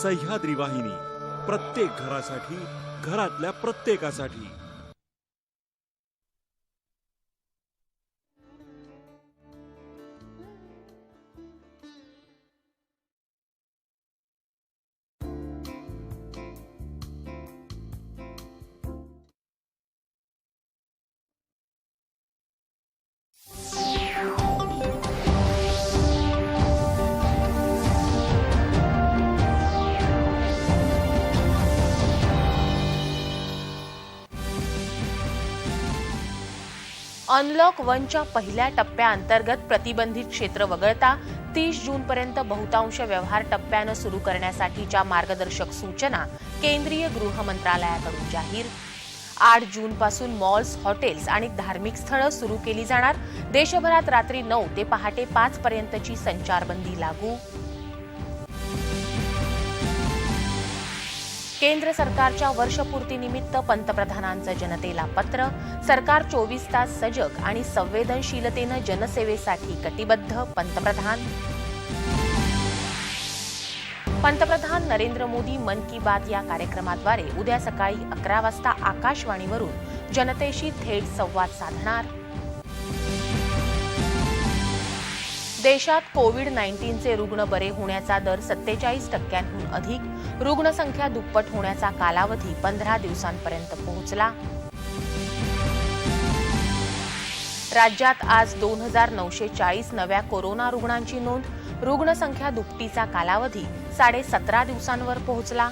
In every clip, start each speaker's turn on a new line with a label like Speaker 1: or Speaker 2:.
Speaker 1: सह्याद्री वाहिनी, प्रत्येक घरासाठी, घरातल्या प्रत्येकासाठी।
Speaker 2: अनलॉक 1च्या पहिल्या टप्प्याअंतर्गत प्रतिबंधित क्षेत्र वगळता 30 जूनपर्यंत बहुतांश व्यवहार टप्प्यानं सुरू करण्यासाठीच्या मार्गदर्शक सूचना केंद्रीय गृह मंत्रालयाकडून जाहीर। 8 जूनपासून मॉल्स, हॉटेल्स आणि धार्मिक स्थळं सुरू केली जाणार। देशभरात रात्री 9 ते पहाटे 5 पर्यंतची संचारबंदी लागू। केंद्र सरकारच्या वर्षपूर्तीनिमित्त पंतप्रधानांचं जनतेला पत्र। सरकार 24 तास सजग आणि संवेदनशीलतेनं जनसेवेसाठी कटिबद्ध। पंतप्रधान नरेंद्र मोदी मन की बात या कार्यक्रमाद्वारे उद्या सकाळी 11 वाजता आकाशवाणीवरून जनतेशी थेट संवाद साधणार। देशात कोविड-19चे रुग्ण बरे होण्याचा दर 47%हून अधिक। रुग्णसंख्या दुप्पट होण्याचा कालावधी 15 दिवसांपर्यंत पोहोचला। राज्यात आज 2940 नव्या कोरोना रुग्णांची नोंद। रुग्णसंख्या दुपटीचा कालावधी 17.5 दिवसांवर पोहोचला।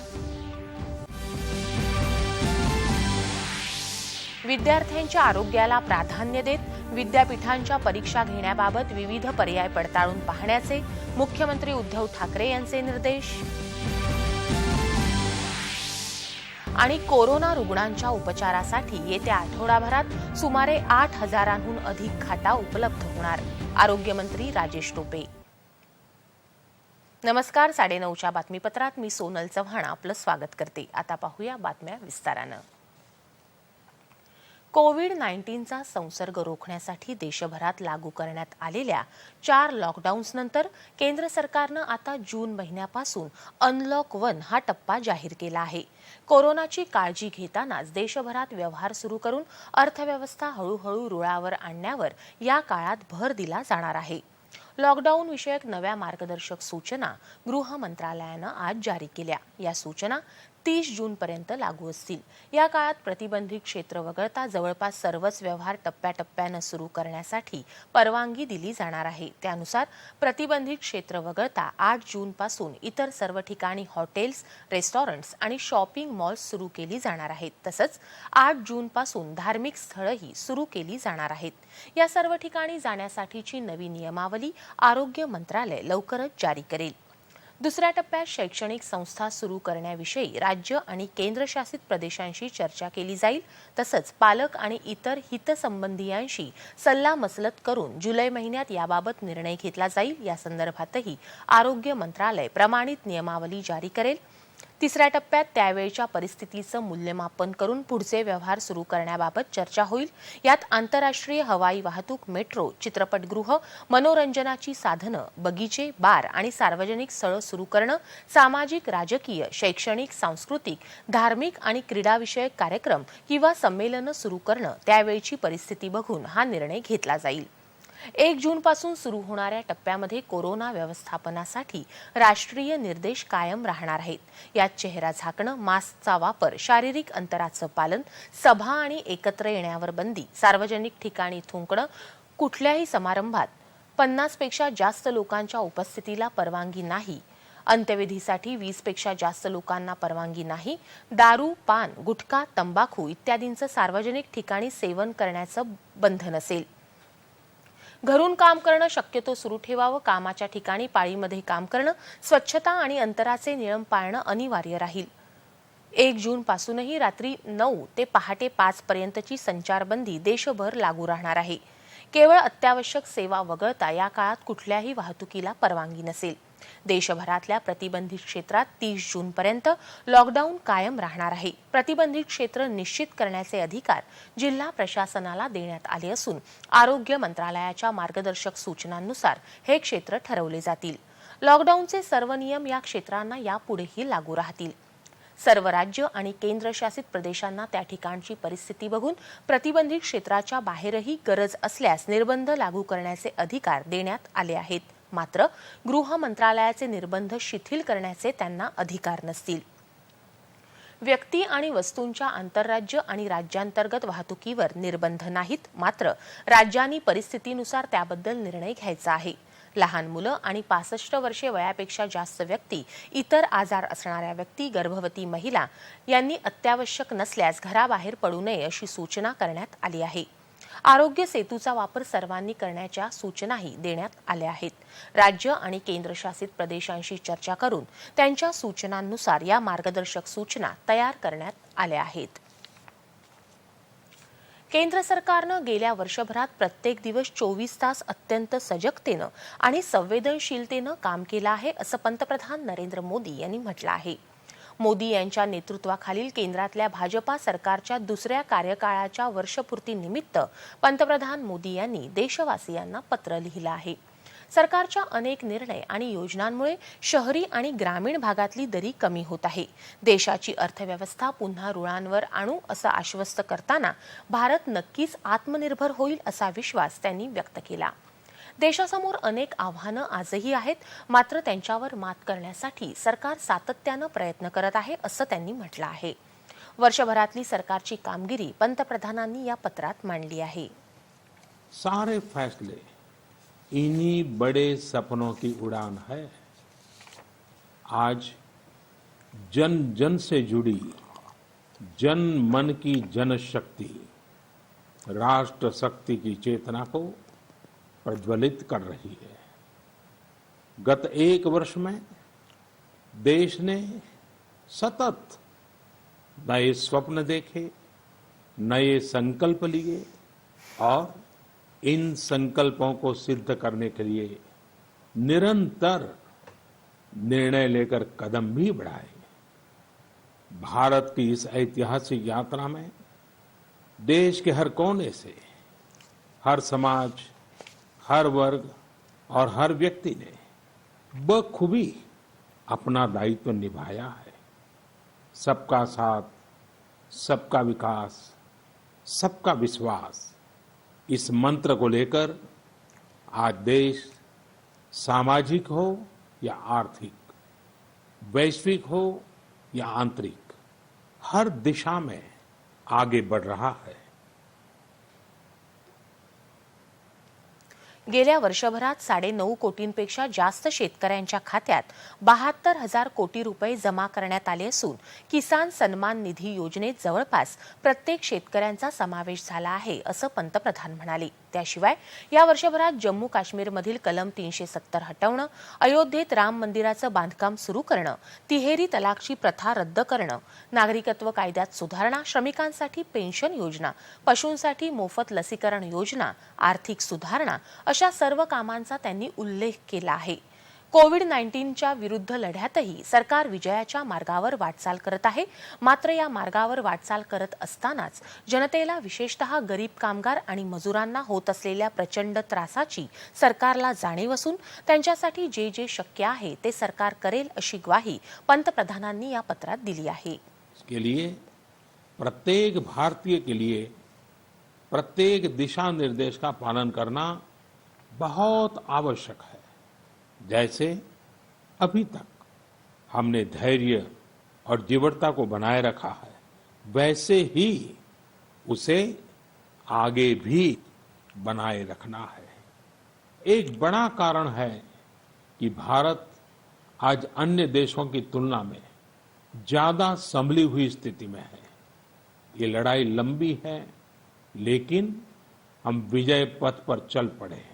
Speaker 2: विद्यार्थ्यांच्या आरोग्याला प्राधान्य देत विद्यापीठांच्या परीक्षा घेण्याबाबत विविध पर्याय पडताळून पाहण्याचे मुख्यमंत्री उद्धव ठाकरे यांचे निर्देश। आणि कोरोना रुग्णांच्या उपचारासाठी येत्या आठवडाभरात सुमारे 8,000हून अधिक खाटा उपलब्ध होणार। आरोग्यमंत्री राजेश टोपे। नमस्कार, 9:30च्या बातमीपत्रात मी सोनल चव्हाण आपलं स्वागत करते। आता पाहूया बातम्या विस्तारानं। कोविड-19चा संसर्ग रोखण्यासाठी देशभरात लागू करण्यात आलेल्या 4 लॉकडाऊन्सनंतर केंद्र सरकारनं आता जून महिन्यापासून अनलॉक 1 हा टप्पा जाहीर केला आहे। कोरोनाची काळजी घेतानाच देशभरात व्यवहार सुरू करून अर्थव्यवस्था हळूहळू रुळावर आणण्यावर या काळात भर दिला जाणार आहे। लॉकडाऊन विषयक नव्या मार्गदर्शक सूचना गृह मंत्रालयानं आज जारी केल्या। या सूचना 30 जूनपर्यंत लागू असतील। या काळात प्रतिबंधित क्षेत्र वगळता जवळपास सर्वच व्यवहार टप्प्याटप्प्यानं सुरू करण्यासाठी परवानगी दिली जाणार आहे। त्यानुसार प्रतिबंधित क्षेत्र वगळता 8 जूनपासून इतर सर्व ठिकाणी हॉटेल्स, रेस्टॉरंट्स आणि शॉपिंग मॉल्स सुरू केली जाणार आहेत। तसंच 8 जूनपासून धार्मिक स्थळंही सुरू केली जाणार आहेत। या सर्व ठिकाणी जाण्यासाठीची नवी नियमावली आरोग्य मंत्रालय लवकरच जारी करेल। दुसऱ्या टप्प्यात शैक्षणिक संस्था सुरू करण्याविषयी राज्य आणि केंद्रशासित प्रदेशांशी चर्चा केली जाईल। तसंच पालक आणि इतर हितसंबंधियांशी सल्लामसलत करून जुलै महिन्यात याबाबत निर्णय घेतला जाईल। या संदर्भातही आरोग्य मंत्रालय प्रमाणित नियमावली जारी करेल। तिसऱ्या टप्प्यात त्यावेळच्या परिस्थितीचं मूल्यमापन करून पुढचे व्यवहार सुरू करण्याबाबत चर्चा होईल। यात आंतरराष्ट्रीय हवाई वाहतूक, मेट्रो, चित्रपटगृह, मनोरंजनाची साधनं, बगीचे, बार आणि सार्वजनिक स्थळं सुरू करणं, सामाजिक, राजकीय, शैक्षणिक, सांस्कृतिक, धार्मिक आणि क्रीडाविषयक कार्यक्रम किंवा संमेलनं सुरू करणं त्यावेळची परिस्थिती बघून हा निर्णय घेतला जाईल। 1 जूनपासून सुरू होणाऱ्या टप्प्यामध्ये कोरोना व्यवस्थापनासाठी राष्ट्रीय निर्देश कायम राहणार आहेत। यात चेहरा झाकणं, मास्कचा वापर, शारीरिक अंतराचं पालन, सभा आणि एकत्र येण्यावर बंदी, सार्वजनिक ठिकाणी थुंकणं, कुठल्याही समारंभात 50 पेक्षा जास्त लोकांच्या उपस्थितीला परवानगी नाही, अंत्यविधीसाठी 20 पेक्षा जास्त लोकांना परवानगी नाही, दारू, पान, गुटखा, तंबाखू इत्यादींचं सार्वजनिक ठिकाणी सेवन करण्याचं बंधन असेल। घरून काम करणं शक्यतो सुरू ठेवावं। कामाच्या ठिकाणी पाळीमध्ये काम करणं, स्वच्छता आणि अंतराचे नियम पाळणं अनिवार्य राहील। 1 जूनपासूनही रात्री 9 ते पहाटे 5 पर्यंतची संचारबंदी देशभर लागू राहणार आहे। केवळ अत्यावश्यक सेवा वगळता या काळात कुठल्याही वाहतुकीला परवानगी नसेल। देशभरातल्या प्रतिबंधित क्षेत्रात 30 जूनपर्यंत लॉकडाऊन कायम राहणार आहे। प्रतिबंधित क्षेत्र निश्चित करण्याचे अधिकार जिल्हा प्रशासनाला देण्यात आले असून आरोग्य मंत्रालयाच्या मार्गदर्शक सूचनांनुसार हे क्षेत्र ठरवले जातील। लॉकडाऊनचे सर्व नियम या क्षेत्रांना यापुढेही लागू राहतील. सर्व राज्य आणि केंद्रशासित प्रदेशांना त्या ठिकाणची परिस्थिती बघून प्रतिबंधित क्षेत्राच्या बाहेरही गरज असल्यास निर्बंध लागू करण्याचे अधिकार देण्यात आले आहेत. मात्र गृह मंत्रालयाचे निर्बंध शिथिल करण्याचे त्यांना अधिकार नसतील. व्यक्ती आणि वस्तूंच्या आंतरराज्य आणि राज्यांतर्गत वाहतुकीवर निर्बंध नाहीत. मात्र राज्यांनी परिस्थितीनुसार त्याबद्दल निर्णय घ्यायचा आहे. लहान मुलं आणि 65 वर्षे वयापेक्षा जास्त व्यक्ती, इतर आजार असणाऱ्या व्यक्ती, गर्भवती महिला यांनी अत्यावश्यक नसल्यास घराबाहेर पडू नये अशी सूचना करण्यात आली आहे. आरोग्य सेतूचा वापर सर्वांनी करण्याच्या सूचनाही देण्यात आल्या आहेत. राज्य आणि केंद्रशासित प्रदेशांशी चर्चा करून त्यांच्या सूचनांनुसार या मार्गदर्शक सूचना तयार करण्यात आल्या आहेत. केंद्र सरकारनं गेल्या वर्षभरात प्रत्येक दिवस 24 तास अत्यंत सजगतेनं आणि संवेदनशीलतेनं काम केलं आहे, असं पंतप्रधान नरेंद्र मोदी यांनी म्हटलं आहे. मोदी यांच्या नेतृत्वाखालील केंद्रातल्या भाजपा सरकारच्या दुसऱ्या कार्यकाळाच्या वर्षपूर्तीनिमित्त पंतप्रधान मोदी यांनी देशवासियांना पत्र लिहिलं आहे. सरकारच्या अनेक निर्णय आणि योजनांमुळे शहरी आणि ग्रामीण भागातली दरी कमी होत आहे. देशाची अर्थव्यवस्था पुन्हा रुळांवर आणू असं आश्वस्त करताना भारत नक्कीच आत्मनिर्भर होईल असा विश्वास त्यांनी व्यक्त केला. देशासमोर अनेक आव्हानं आजही आहेत, मात्र त्यांच्यावर मात करण्यासाठी सरकार सातत्यानं प्रयत्न करत आहे असं त्यांनी म्हटलं आहे. वर्षभरातली सरकारची कामगिरी पंतप्रधानांनी या पत्रात मांडली आहे.
Speaker 3: सारे फैसले इन्हीं बड़े सपनों की उड़ान है. आज जन जन से जुड़ी जन मन की जनशक्ति राष्ट्र शक्ति की चेतना को प्रज्वलित कर रही है. गत एक वर्ष में देश ने सतत नए स्वप्न देखे, नए संकल्प लिए और इन संकल्पों को सिद्ध करने के लिए निरंतर निर्णय लेकर कदम भी बढ़ाए. भारत की इस ऐतिहासिक यात्रा में देश के हर कोने से, हर समाज, हर वर्ग और हर व्यक्ति ने बखूबी अपना दायित्व निभाया है. सबका साथ, सबका विकास, सबका विश्वास, इस मंत्र को लेकर आज देश सामाजिक हो या आर्थिक, वैश्विक हो या आंतरिक, हर दिशा में आगे बढ़ रहा है.
Speaker 2: गेल्या वर्षभरात 9.5 कोटींपेक्षा जास्त शेतकऱ्यांच्या खात्यात 72,000 कोटी रुपये जमा करण्यात आले असून किसान सन्मान निधी योजनेत जवळपास प्रत्येक शेतकऱ्यांचा समावेश झाला आहे असं पंतप्रधान म्हणाले. त्याशिवाय या वर्षभरात जम्मू काश्मीरमधील कलम 370 हटवणं, अयोध्येत राम मंदिराचं बांधकाम सुरू करणं, तिहेरी तलाकची प्रथा रद्द करणं, नागरिकत्व कायद्यात सुधारणा, श्रमिकांसाठी पेन्शन योजना, पशूंसाठी मोफत लसीकरण योजना, आर्थिक सुधारणा अशा सर्व कामांचा त्यांनी उल्लेख केला आहे. कोविड-19च्या विरुद्ध लढ्यातही सरकार विजयाच्या मार्गावर वाटचाल करत आहे. मात्र या मार्गावर वाटचाल करत असतानाच जनतेला, विशेषतः गरीब कामगार आणि मजुरांना होत असलेल्या प्रचंड त्रासाची सरकारला जाणीव असून त्यांच्यासाठी जे जे शक्य आहे ते सरकार करेल अशी ग्वाही पंतप्रधानांनी या पत्रात दिली आहे.
Speaker 3: इसके लिए प्रत्येक भारतीय के लिए प्रत्येक दिशा निर्देश का पालन करना बहुत आवश्यक है. जैसे अभी तक हमने धैर्य और जीवटता को बनाए रखा है, वैसे ही उसे आगे भी बनाए रखना है. एक बड़ा कारण है कि भारत आज अन्य देशों की तुलना में ज्यादा संभली हुई स्थिति में है. ये लड़ाई लंबी है, लेकिन हम विजय पथ पर चल पड़े हैं.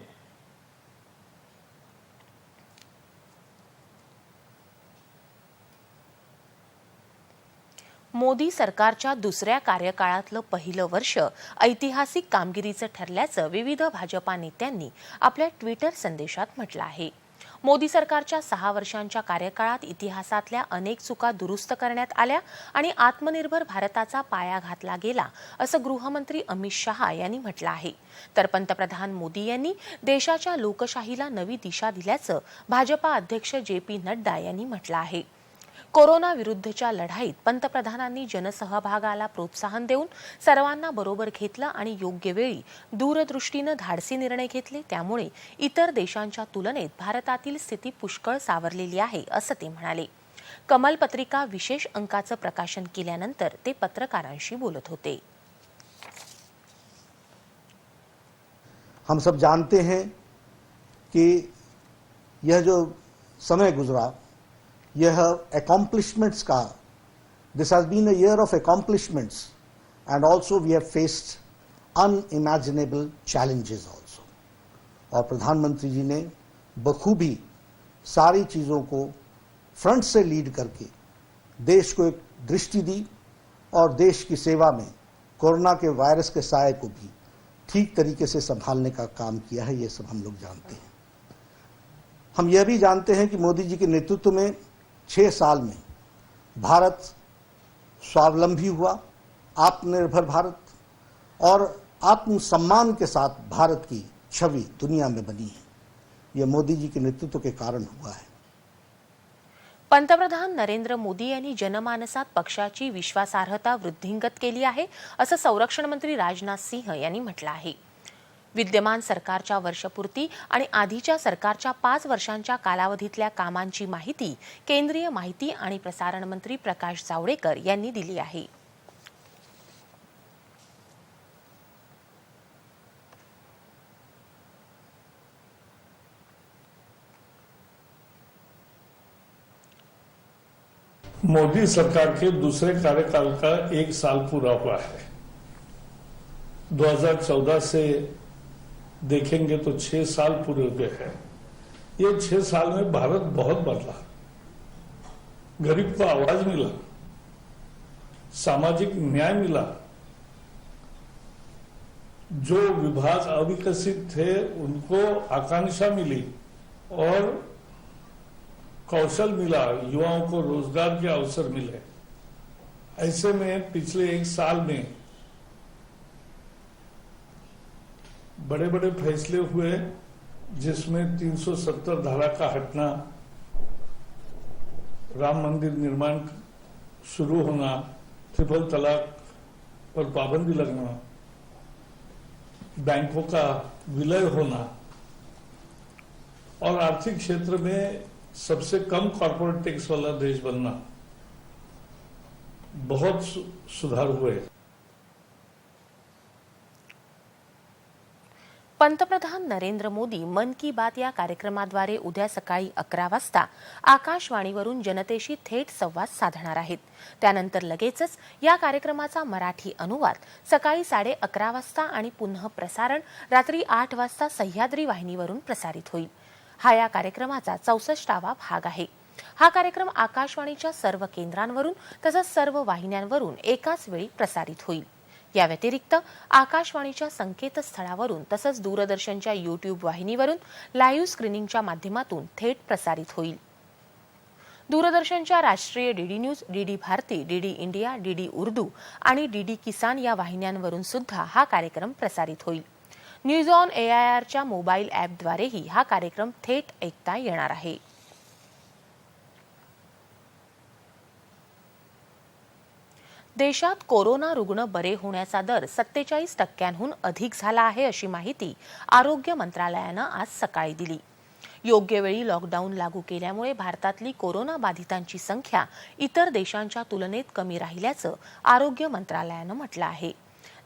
Speaker 2: मोदी सरकारच्या दुसऱ्या कार्यकाळातलं पहिलं वर्ष ऐतिहासिक कामगिरीचं ठरल्याचं विविध भाजपा नेत्यांनी आपल्या ट्विटर संदेशात म्हटलं आहे. मोदी सरकारच्या 6 वर्षांच्या कार्यकाळात इतिहासातल्या अनेक चुका दुरुस्त करण्यात आल्या आणि आत्मनिर्भर भारताचा पाया घातला गेला असं गृहमंत्री अमित शहा यांनी म्हटलं आहे. तर पंतप्रधान मोदी यांनी देशाच्या लोकशाहीला नवी दिशा दिल्याचं भाजपा अध्यक्ष JP नड्डा यांनी म्हटलं आहे. कोरोना विरुद्धच्या लढाईत पंतप्रधानांनी जनसहभागाला प्रोत्साहन देऊन सर्वांना बरोबर घेतलं आणि योग्य वेळी दूरदृष्टीनं धाडसी निर्णय घेतले. त्यामुळे इतर देशांच्या तुलनेत भारतातील स्थिती पुष्कळ सावरलेली आहे असं ते म्हणाले. कमल पत्रिका विशेष अंकाचं प्रकाशन केल्यानंतर ते पत्रकारांशी बोलत होते.
Speaker 4: हम सब जानते हैं कि यह जो समय गुजरा यह accomplishments का this has been a year of accomplishments and also we have faced unimaginable challenges also. और प्रधानमंत्री जी ने बखूबी सारी चीज़ों को फ्रंट से लीड करके देश को एक दृष्टि दी और देश की सेवा में कोरोना के वायरस के साये को भी ठीक तरीके से संभालने का काम किया है. ये सब हम लोग जानते हैं. हम यह भी जानते हैं कि मोदी जी के नेतृत्व में 6 साल में भारत स्वावलंबी हुआ, आत्मनिर्भर भारत और आत्मसम्मान के साथ भारत की छवि दुनिया में बनी है. यह मोदी जी के नेतृत्व के कारण हुआ है.
Speaker 2: पंतप्रधान नरेंद्र मोदी यांनी जनमानसात पक्षाची विश्वासार्हता वृद्धिंगत केली आहे असं संरक्षण मंत्री राजनाथ सिंह यांनी म्हटलं आहे. विद्यमान सरकारच्या वर्षपूर्ती आणि आधीच्या सरकारच्या 5 वर्षांच्या कालावधीतल्या कामांची माहिती केंद्रीय माहिती आणि प्रसारण मंत्री प्रकाश जावडेकर यांनी दिली आहे.
Speaker 5: मोदी सरकार के दूसरे कार्यकाल का 1 साल पूरा हुआ है. 2014 से देखेंगे तो 6 साल पूरे हुए हैं. ये 6 साल में भारत बहुत बदला. गरीब को आवाज मिला, सामाजिक न्याय मिला, जो विभाग अविकसित थे उनको आकांक्षा मिली और कौशल मिला, युवाओं को रोजगार के अवसर मिले. ऐसे में पिछले 1 साल में बड़े बड़े फैसले हुए जिसमें 370 धारा का हटना, राम मंदिर निर्माण शुरू होना, ट्रिपल तलाक पर पाबंदी लगना, बैंकों का विलय होना और आर्थिक क्षेत्र में सबसे कम कॉर्पोरेट टैक्स वाला देश बनना, बहुत सुधार हुए.
Speaker 2: पंतप्रधान नरेंद्र मोदी मन की बात या कार्यक्रमाद्वारे उद्या सकाळी 11 वाजता आकाशवाणीवरून जनतेशी थेट संवाद साधणार आहेत. त्यानंतर लगेचच या कार्यक्रमाचा मराठी अनुवाद सकाळी 11:30 वाजता आणि पुन्हा प्रसारण रात्री 8 वाजता सह्याद्री वाहिनीवरून प्रसारित होईल. हा या कार्यक्रमाचा 64वा भाग आहे. हा कार्यक्रम आकाशवाणीच्या सर्व केंद्रांवरून तसंच सर्व वाहिन्यांवरून एकाच वेळी प्रसारित होईल. या व्यतिरिक्त आकाशवाणीच्या संकेतस्थळावरून तसंच दूरदर्शनच्या YouTube वाहिनीवरून लाईव्ह स्क्रीनिंगच्या माध्यमातून थेट प्रसारित होईल. दूरदर्शनच्या राष्ट्रीय DD news, DD Bharati, DD India, DD Urdu आणि डीडी किसान या वाहिन्यांवरून सुद्धा हा कार्यक्रम प्रसारित होईल. न्यूज ऑन AIRच्या मोबाईल ॲपद्वारेही हा कार्यक्रम थेट ऐकता येणार आहे. देशात कोरोना रुग्ण बरे होण्याचा दर 47% अधिक झाला आहे अशी माहिती आरोग्य मंत्रालयानं आज सकाळी दिली. योग्य वेळी लॉकडाऊन लागू केल्यामुळे भारतातली कोरोना बाधितांची संख्या इतर देशांच्या तुलनेत कमी राहिल्याचं आरोग्य मंत्रालयानं म्हटलं आहे.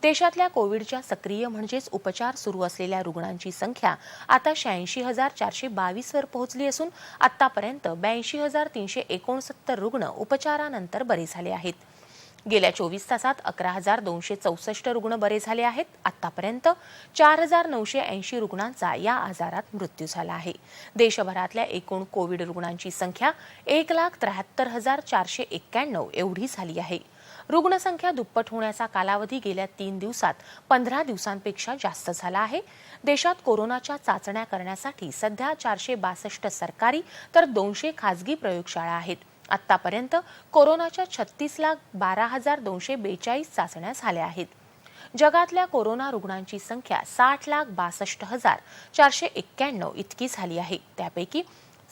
Speaker 2: देशातल्या कोविडच्या सक्रिय म्हणजेच उपचार सुरू असलेल्या रुग्णांची संख्या आता 86,422 वर पोहोचली असून आतापर्यंत 82,369 रुग्ण उपचारानंतर बरे झाले आहेत. गेल्या 24 तासात 11,264 रुग्ण बरे झाले आहेत. आतापर्यंत 4,980 रुग्णांचा या आजारात मृत्यू झाला आहे. देशभरातल्या एकूण कोविड रुग्णांची संख्या 1,73,491 एवढी झाली आहे. रुग्णसंख्या दुप्पट होण्याचा कालावधी गेल्या 3 दिवसात 15 दिवसांपेक्षा जास्त झाला आहे. देशात कोरोनाच्या चाचण्या करण्यासाठी सध्या 462 सरकारी तर 200 खासगी प्रयोगशाळा आहेत. आतापर्यंत कोरोनाच्या 36,12,242 चाचण्या झाल्या आहेत. जगातल्या कोरोना रुग्णांची संख्या 60,62,491 इतकी झाली आहे. त्यापैकी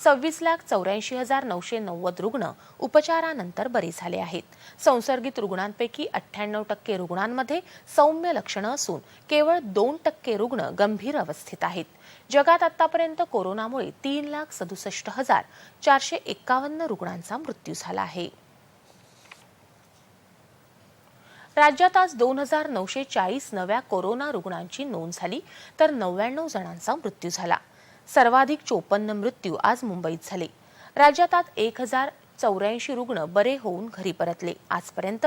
Speaker 2: 26,84,990 रुग्ण उपचारानंतर बरे झाले आहेत. संसर्गित रुग्णांपैकी 98% रुग्णांमध्ये सौम्य लक्षणं असून केवळ 2% रुग्ण गंभीर अवस्थेत आहेत. जगात आतापर्यंत कोरोनामुळे 3,67,451 रुग्णांचा मृत्यू झाला आहे. राज्यात आज 2,940 नव्या कोरोना रुग्णांची नोंद झाली तर 99 जणांचा मृत्यू झाला. सर्वाधिक 54 मृत्यू आज मुंबईत झाले. राज्यात आज 1,084 रुग्ण बरे होऊन घरी परतले. आजपर्यंत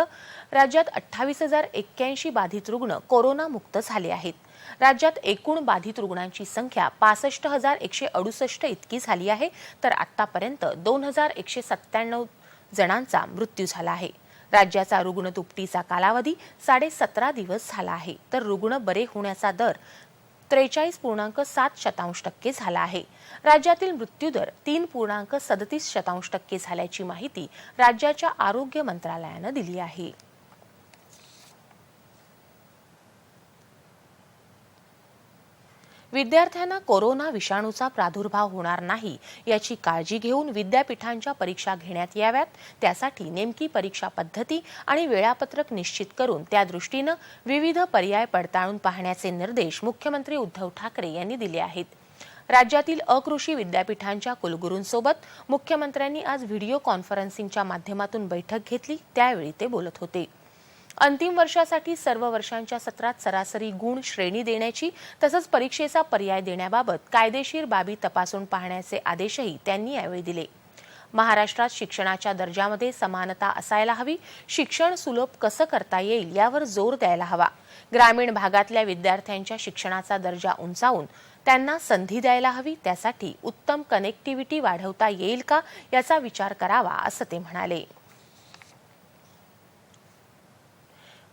Speaker 2: राज्यात 28,081 बाधित रुग्ण कोरोनामुक्त झाले आहेत. राज्यात एकूण बाधित रुग्णांची संख्या 65,168 इतकी झाली आहे तर आतापर्यंत 2,197 जणांचा मृत्यू झाला आहे. राज्याचा रुग्ण दुपटीचा कालावधी 17.5 दिवस झाला आहे तर रुग्ण बरे होण्याचा दर 43.7% झाला आहे. राज्यातील मृत्यूदर 3.37% झाल्याची माहिती राज्याच्या आरोग्य मंत्रालयानं दिली आहे. विद्यार्थ्यांना कोरोना विषाणूचा प्रादुर्भाव होणार नाही याची काळजी घेऊन विद्यापीठांच्या परीक्षा घेण्यात याव्यात. त्यासाठी नेमकी परीक्षा पद्धती आणि वेळापत्रक निश्चित करून त्या दृष्टीनं विविध पर्याय पडताळून पाहण्याचे निर्देश मुख्यमंत्री उद्धव ठाकरे यांनी दिले आहेत. राज्यातील अकृषी विद्यापीठांच्या कुलगुरूंसोबत मुख्यमंत्र्यांनी आज व्हिडिओ कॉन्फरन्सिंगच्या माध्यमातून बैठक घेतली. त्यावेळी ते बोलत होते. अंतिम वर्षासाठी सर्व वर्षांच्या सत्रात सरासरी गुण श्रेणी देण्याची तसंच परीक्षेचा पर्याय देण्याबाबत कायदेशीर बाबी तपासून पाहण्याचे आदेशही त्यांनी यावेळी दिले. महाराष्ट्रात शिक्षणाच्या दर्जामध्ये समानता असायला हवी. शिक्षण सुलभ कसं करता येईल यावर जोर द्यायला हवा. ग्रामीण भागातल्या विद्यार्थ्यांच्या शिक्षणाचा दर्जा उंचावून त्यांना संधी द्यायला हवी. त्यासाठी उत्तम कनेक्टिव्हिटी वाढवता येईल का याचा विचार करावा असं ते म्हणाले.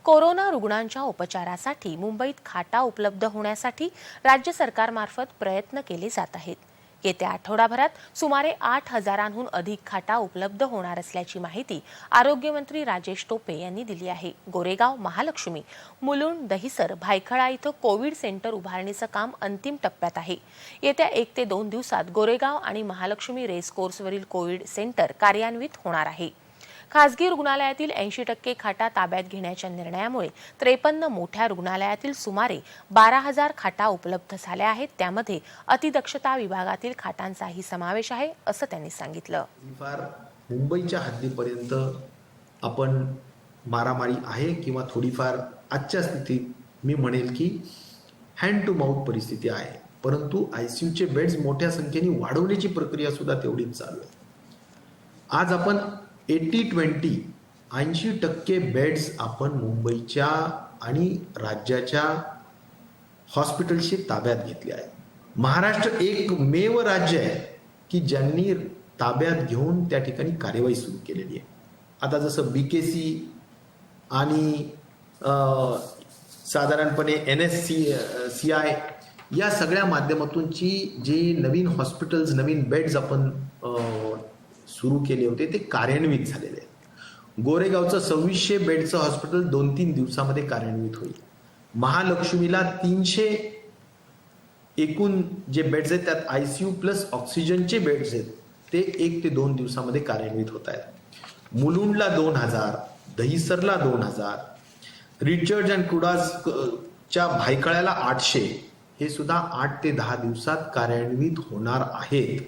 Speaker 2: कोरोना रुग्णांच्या उपचारासाठी मुंबईत खाटा उपलब्ध होण्यासाठी राज्य सरकारमार्फत प्रयत्न केले जात आहेत. येत्या आठवडाभरात सुमारे 8,000हून अधिक खाटा उपलब्ध होणार असल्याची माहिती आरोग्यमंत्री राजेश टोपे यांनी दिली आहे. गोरेगाव, महालक्ष्मी, मुलुंड, दहिसर, भायखळा इथं कोविड सेंटर उभारणीचं काम अंतिम टप्प्यात आहे. येत्या 1 ते 2 दिवसात गोरेगाव आणि महालक्ष्मी रेसकोर्सवरील कोविड सेंटर कार्यान्वित होणार आहे. खासगी रुग्णालयातील 80% खाटा ताब्यात घेण्याच्या निर्णयामुळे 53 मोठ्या रुग्णालयातील सुमारे 12,000 खाटा उपलब्ध झाल्या आहेत. त्यामध्ये अतिदक्षता विभागातील खाटांचाही समावेश आहे असं त्यांनी सांगितलं.
Speaker 6: फार मुंबईच्या हद्दीपर्यंत आपण मारामारी आहे किंवा थोडीफार आजच्या स्थितीत मी म्हणेल की हँड टू माउथ परिस्थिती आहे. परंतु ICUचे बेड्स मोठ्या संख्येने वाढवण्याची प्रक्रिया सुद्धा तेवढीच चालू आहे. आज आपण 80% बेड्स आपण मुंबईच्या आणि राज्याच्या हॉस्पिटल्सची ताब्यात घेतली आहे. महाराष्ट्र एकमेव राज्य आहे की ज्यांनी ताब्यात घेऊन त्या ठिकाणी कार्यवाही सुरू केलेली आहे. आता जसं BKC आणि साधारणपणे NSCI या सगळ्या माध्यमातूनची जी नवीन हॉस्पिटल्स, नवीन बेड्स आपण सुरू केले होते ते कार्यान्वित झालेले आहेत. गोरेगावचं 2600 बेडचं हॉस्पिटल 2-3 दिवसामध्ये कार्यान्वित होईल. महालक्ष्मीला 300 एकूण जे बेड्स आहेत त्यात ICU प्लस ऑक्सिजनचे बेड्स आहेत ते 1 ते 2 दिवसामध्ये कार्यान्वित होत आहेत. मुलुंडला 2,000, दहिसरला 2,000, रिचर्ड अँड कुडासच्या भायखळ्याला 800 हे सुद्धा 8 ते 10 दिवसात कार्यान्वित होणार आहेत.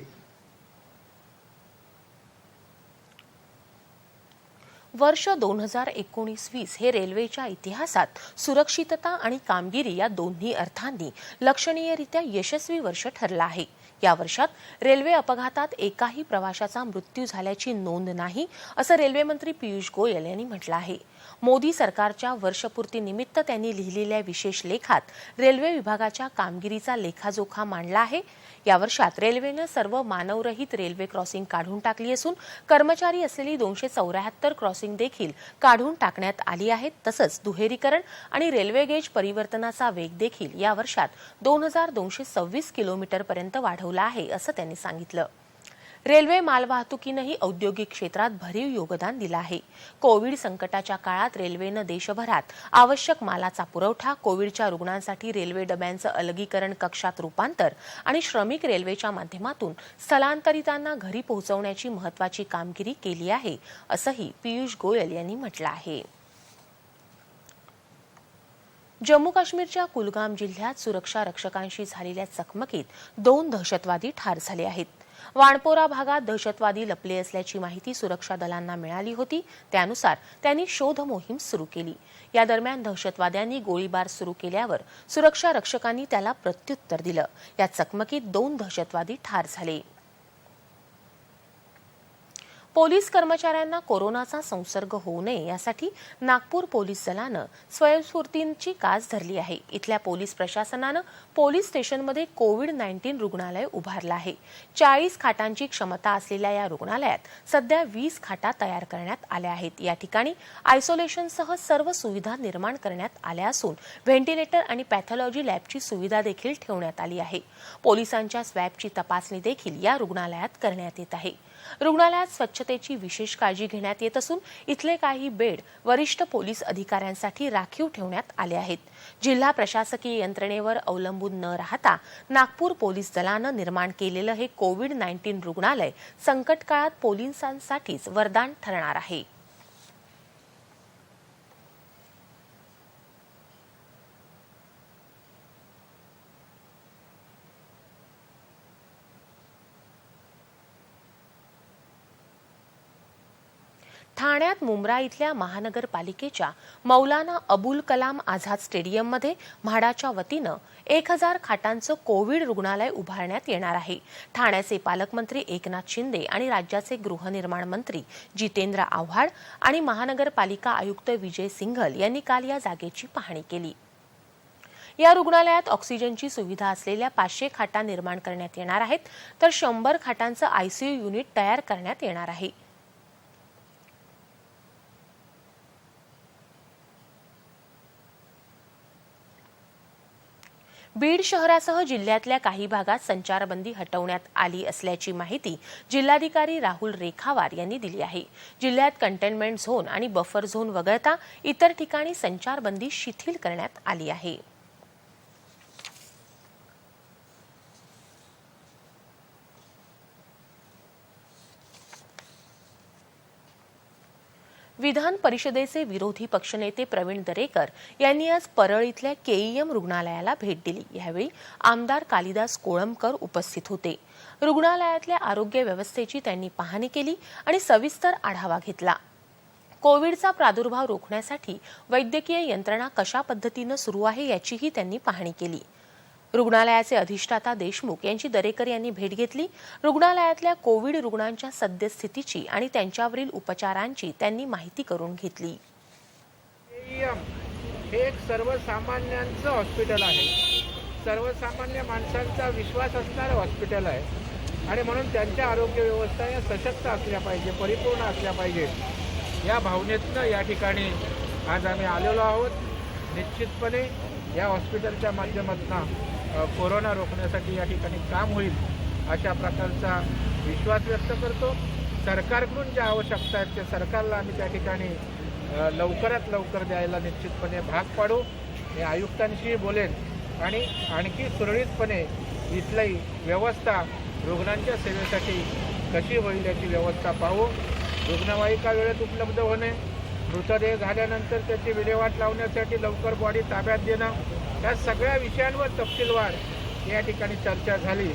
Speaker 2: वर्ष 2019-20 हे रेल्वेच्या इतिहासात सुरक्षितता आणि कामगिरी या दोन्ही अर्थांनी लक्षणीयरित्या यशस्वी वर्ष ठरलं आहे. या वर्षात रेल्वे अपघातात एकाही प्रवाशाचा मृत्यू झाल्याची नोंद नाही असं रेल्वे मंत्री पियुष गोयल यांनी म्हटलं आहे. मोदी सरकारच्या वर्षपूर्तीनिमित्त त्यांनी लिहिलेल्या विशेष लेखात रेल्वे विभागाच्या कामगिरीचा लेखाजोखा मांडला आहे। या वर्षात रेल्वेनं सर्व मानवरहित रेल्वे क्रॉसिंग काढून टाकली असून कर्मचारी असलेली 274 क्रॉसिंग देखील काढून टाकण्यात आली आहेत। तसंच दुहेरीकरण आणि रेल्वे गेज परिवर्तनाचा वेग देखील या वर्षात 2226 किलोमीटरपर्यंत वाढवला आहे असं त्यांनी सांगितलं। रेल्वे मालवाहतुकीनंही औद्योगिक क्षेत्रात भरीव योगदान दिलं आहे। कोविड संकटाच्या काळात रेल्वेनं देशभरात आवश्यक मालाचा पुरवठा, कोविडच्या रुग्णांसाठी रेल्वे डब्यांचं अलगीकरण कक्षात रूपांतर आणि श्रमिक रेल्वेच्या माध्यमातून स्थलांतरितांना घरी पोहोचवण्याची महत्त्वाची कामगिरी केली आहे असंही पियुष गोयल यांनी म्हटलं आहे। जम्मू काश्मीरच्या कुलगाम जिल्ह्यात सुरक्षा रक्षकांशी झालेल्या चकमकीत 2 दहशतवादी ठार झाले आहेत। वाणपोरा भागात दहशतवादी लपले असल्याची माहिती सुरक्षा दलांना मिळाली होती। त्यानुसार त्यांनी शोध मोहीम सुरू केली। या दरम्यान दहशतवाद्यांनी गोळीबार सुरू केल्यावर सुरक्षा रक्षकांनी त्याला प्रत्युत्तर दिलं। या चकमकीत 2 दहशतवादी ठार झाले। पोलीस कर्मचाऱ्यांना कोरोनाचा संसर्ग होऊ नये यासाठी नागपूर पोलीस दलानं स्वयंस्फूर्तीची कास धरली आहे। इथल्या पोलीस प्रशासनानं पोलीस स्टेशनमध्ये कोविड-19 रुग्णालय उभारलं आहे। 40 खाटांची क्षमता असलेल्या या रुग्णालयात सध्या 20 खाटा तयार करण्यात आल्या आहेत। या ठिकाणी आयसोलेशनसह सर्व सुविधा निर्माण करण्यात आल्या असून व्हेंटिलेटर आणि पॅथॉलॉजी लॅबची सुविधा देखील ठेवण्यात आली आहे। पोलिसांच्या स्वॅबची तपासणी देखील या रुग्णालयात करण्यात येत आहे। रुग्णालयात स्वच्छतेची विशेष काळजी घेण्यात येत असून इथले काही बेड वरिष्ठ पोलीस अधिकाऱ्यांसाठी राखीव ठेवण्यात आले आहेत। जिल्हा प्रशासकीय यंत्रणेवर अवलंबून न राहता नागपूर पोलीस दलानं निर्माण केलेलं हे कोविड-19 रुग्णालय संकट काळात पोलिसांसाठीच वरदान ठरणार आहे। ठाण्यात मुंब्रा इथल्या महानगरपालिकेच्या मौलाना अबुल कलाम आझाद स्टेडियममध्ये म्हाडाच्या वतीनं 1000 खाटांचं कोविड रुग्णालय उभारण्यात येणार आहे। ठाण्याचे पालकमंत्री एकनाथ शिंदे आणि राज्याचे गृहनिर्माण मंत्री जितेंद्र आव्हाड आणि महानगरपालिका आयुक्त विजय सिंघल यांनी काल या जागेची पाहणी केली। या रुग्णालयात ऑक्सिजनची सुविधा असलेल्या 500 खाटा निर्माण करण्यात येणार आहेत, तर 100 खाटांचं आयसीयू युनिट तयार करण्यात येणार आहे। बीड शहरासह जिल्ह्यातल्या काही भागात संचारबंदी हटवण्यात आली असल्याची माहिती जिल्हाधिकारी राहुल रेखावार यांनी दिली आहे। जिल्ह्यात कंटेनमेंट झोन आणि बफर झोन वगळता इतर ठिकाणी संचारबंदी शिथिल करण्यात आली आहे। विधान परिषदेचे विरोधी पक्षनेते प्रवीण दरेकर यांनी आज परळ इथल्या केईएम रुग्णालयाला भेट दिली। यावेळी आमदार कालिदास कोळंबकर उपस्थित होते। रुग्णालयातल्या आरोग्य व्यवस्थेची त्यांनी पाहणी केली आणि सविस्तर आढावा घेतला। कोविडचा प्रादुर्भाव रोखण्यासाठी वैद्यकीय यंत्रणा कशा पद्धतीनं सुरू आहे याचीही त्यांनी पाहणी केली। रुग्णालयाचे अधिष्ठाता देशमुख यांची दरेकर यांनी भेट घेतली। रुग्णालयातल्या कोविड रुग्णांच्या सद्यस्थितीची आणि त्यांच्यावरील उपचारांची त्यांनी माहिती करून घेतली।
Speaker 7: हे एक सर्वसामान्यांचं हॉस्पिटल आहे, सर्वसामान्य माणसांचा विश्वास असणारं हॉस्पिटल आहे आणि म्हणून त्यांच्या आरोग्य व्यवस्था या सशक्त असल्या पाहिजे, परिपूर्ण असल्या पाहिजेत या भावनेतनं या ठिकाणी आज आम्ही आलेलो आहोत। निश्चितपणे या हॉस्पिटलच्या माध्यमातून कोरोना रोखण्यासाठी या ठिकाणी काम होईल अशा प्रकारचा विश्वास व्यक्त करतो। सरकारकडून ज्या आवश्यकता आहेत ते सरकारला आम्ही त्या ठिकाणी लवकरात लवकर द्यायला निश्चितपणे भाग पाडू। मी आयुक्तांशी बोलेन आणि आणखी सुरळीतपणे इथली व्यवस्था रुग्णांच्या सेवेसाठी कशी होईल याची व्यवस्था पाहू। रुग्णवाहिका वेळेत उपलब्ध होणे, मृतदेह झाल्यानंतर त्याची विल्हेवाट लावण्यासाठी लवकर बॉडी ताब्यात देणं, या सगळ्या विषयांवर तपशीलवार या ठिकाणी चर्चा झाली।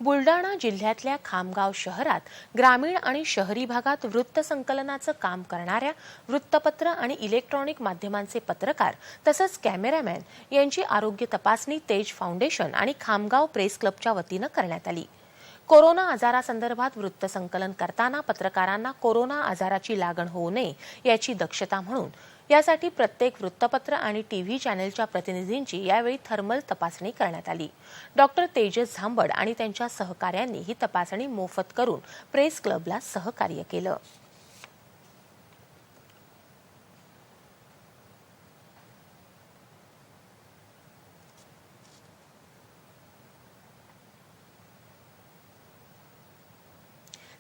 Speaker 2: बुलडाणा जिल्ह्यातल्या खामगाव शहरात ग्रामीण आणि शहरी भागात वृत्तसंकलनाचं काम करणाऱ्या वृत्तपत्र आणि इलेक्ट्रॉनिक माध्यमांचे पत्रकार तसंच कॅमेरामॅन यांची आरोग्य तपासणी तेज फाउंडेशन आणि खामगाव प्रेस क्लबच्या वतीनं करण्यात आली। कोरोना आजारासंदर्भात वृत्तसंकलन करताना पत्रकारांना कोरोना आजाराची लागण होऊ नये याची दक्षता म्हणून यासाठी प्रत्येक वृत्तपत्र आणि टीव्ही चॅनेलच्या प्रतिनिधींची यावेळी थर्मल तपासणी करण्यात आली। डॉक्टर तेजस झांबड आणि त्यांच्या सहकाऱ्यांनी ही तपासणी मोफत करून प्रेस क्लबला सहकार्य केलं।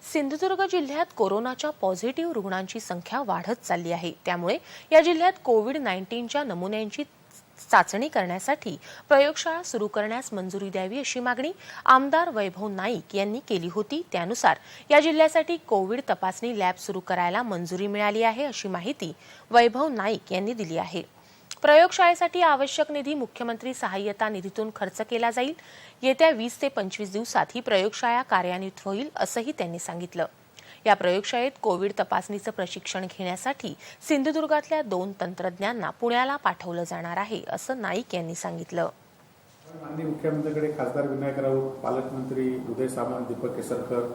Speaker 2: सिंधुदुर्ग जिल्ह्यात कोरोनाच्या पॉझिटिव्ह रुग्णांची संख्या वाढत चालली आहे। त्यामुळे या जिल्ह्यात कोविड-19च्या नमुन्यांची चाचणी करण्यासाठी प्रयोगशाळा सुरू करण्यास मंजुरी द्यावी अशी मागणी आमदार वैभव नाईक यांनी केली होती। त्यानुसार या जिल्ह्यासाठी कोविड तपासणी लॅब सुरू करायला मंजुरी मिळाली आहे अशी माहिती वैभव नाईक यांनी दिली आहे। प्रयोगशाळेसाठी आवश्यक निधी मुख्यमंत्री सहाय्यता निधीतून खर्च केला जाईल। येत्या 20 ते 25 दिवसात ही प्रयोगशाळा कार्यान्वित होईल असंही त्यांनी सांगितलं। या प्रयोगशाळेत कोविड तपासणीचं प्रशिक्षण घेण्यासाठी सिंधुदुर्गातल्या 2 तंत्रज्ञांना पुण्याला पाठवलं जाणार आहे असं नाईक यांनी सांगितलं।
Speaker 8: माननीय मुख्यमंत्र्यांकडे खासदार विनायक राऊत, पालकमंत्री उदय सामंत, दीपक केसरकर,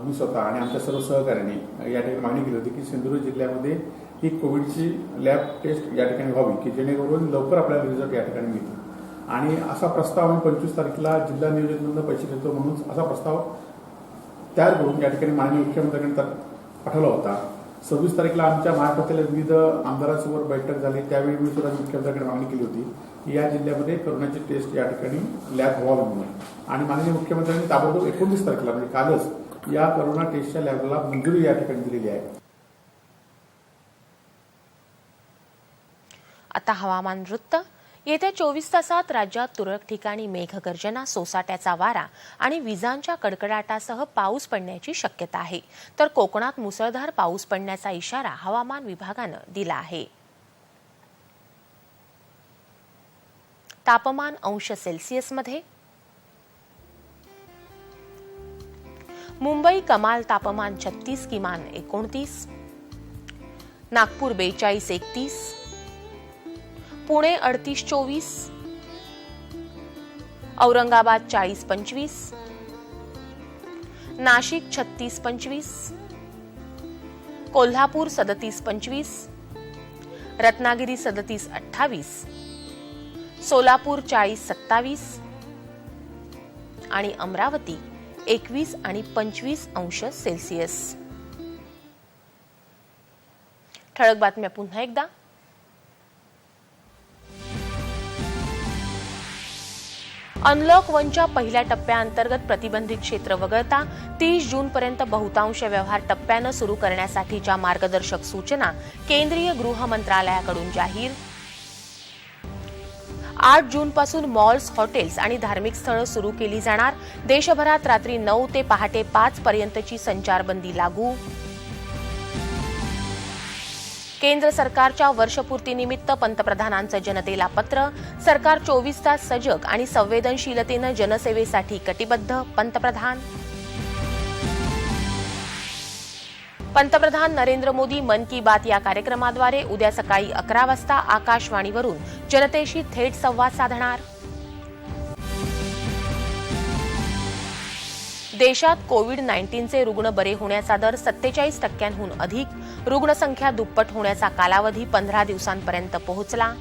Speaker 8: मी स्वतः आणि आमच्या सर्व सहकाऱ्यांनी या ठिकाणी मागणी केली होती की सिंधुदुर्ग जिल्ह्यामध्ये ही कोविडची लॅब टेस्ट या ठिकाणी व्हावी की जेणेकरून लवकर आपल्याला रिझल्ट या ठिकाणी मिळतील। आणि असा प्रस्ताव आम्ही 25 तारखेला जिल्हा नियोजनमधून पैसे देतो म्हणून असा प्रस्ताव तयार करून या ठिकाणी माननीय मुख्यमंत्र्यांकडे पाठवला होता। 26 तारखेला आमच्या महाराष्ट्रातील विविध आमदारांसोबत बैठक झाली, त्यावेळी मी सुद्धा मुख्यमंत्र्यांकडे मागणी केली होती की या जिल्ह्यामध्ये कोरोनाची टेस्ट या ठिकाणी लॅब व्हावी म्हणून। आणि माननीय मुख्यमंत्र्यांनी ताबडतोब 19 तारखेला म्हणजे कालच या कोरोना टेस्टच्या लॅबला मंजुरी या ठिकाणी दिलेली आहे।
Speaker 2: आता हवामान वृत्त। येत्या 24 तासात राज्यात तुरळक ठिकाणी मेघगर्जना, सोसाट्याचा वारा आणि विजांच्या कडकडाटासह पाऊस पडण्याची शक्यता आहे। तर कोकणात मुसळधार पाऊस पडण्याचा इशारा हवामान विभागानं दिला आहे। तापमान अंश सेल्सिअसमध्ये। मुंबई कमाल तापमान 36, किमान 29। नागपूर 42-31, पुणे 38-24, औरंगाबाद 40-25, नाशिक 36-25, कोल्हापूर 37-25, रत्नागिरी 37-28, सोलापूर 40-27 आणि अमरावती 21 आणि 25 अंश सेल्सिअस। ठळक बातम्या पुन्हा एकदा। अनलॉक 1च्या पहिल्या टप्प्याअंतर्गत प्रतिबंधित क्षेत्र वगळता 30 जूनपर्यंत बहुतांश व्यवहार टप्प्यानं सुरू करण्यासाठीच्या मार्गदर्शक सूचना केंद्रीय गृह मंत्रालयाकडून जाहीर। 8 जूनपासून मॉल्स, हॉटेल्स आणि धार्मिक स्थळं सुरू केली जाणार। देशभरात रात्री 9 ते पहाटे 5 पर्यंतची संचारबंदी लागू। केंद्र सरकारच्या वर्षपूर्तीनिमित्त पंतप्रधानांचं जनतेला पत्र। सरकार 24 तास सजग आणि संवेदनशीलतेनं जनसेवेसाठी कटिबद्ध। पंतप्रधान नरेंद्र मोदी मन की बात या कार्यक्रमाद्वारे उद्या सकाळी 11 वाजता आकाशवाणीवरून जनतेशी थेट संवाद साधणार। देशात कोविड-19चे रुग्ण बरे होण्याचा दर 47% अधिक। रुग्णसंख्या दुप्पट होण्याचा कालावधी 15 दिवसांपर्यंत पोहोचला।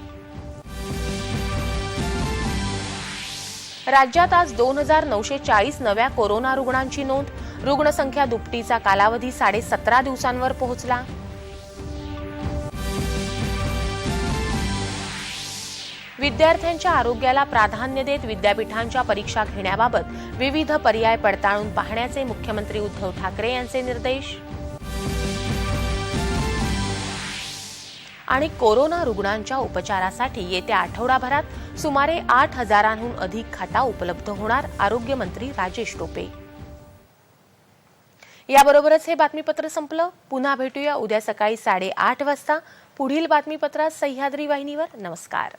Speaker 2: राज्यात आज 2940 नव्या कोरोना रुग्णांची नोंद। रुग्णसंख्या दुपटीचा कालावधी 17.5 दिवसांवर पोहोचला। विद्यार्थ्यांच्या आरोग्याला प्राधान्य देत विद्यापीठांच्या परीक्षा घेण्याबाबत विविध पर्याय पडताळून पाहण्याचे मुख्यमंत्री उद्धव ठाकरे यांचे निर्देश। आणि कोरोना रुग्णांच्या उपचारासाठी येत्या आठवडाभरात सुमारे 8,000हून अधिक खाटा उपलब्ध होणार। आरोग्यमंत्री राजेश टोपे। याबरोबरच हे बातमीपत्र संपलं। पुन्हा भेटूया उद्या सकाळी 8:30 वाजता पुढील बातमीपत्रात सह्याद्री वाहिनीवर। नमस्कार।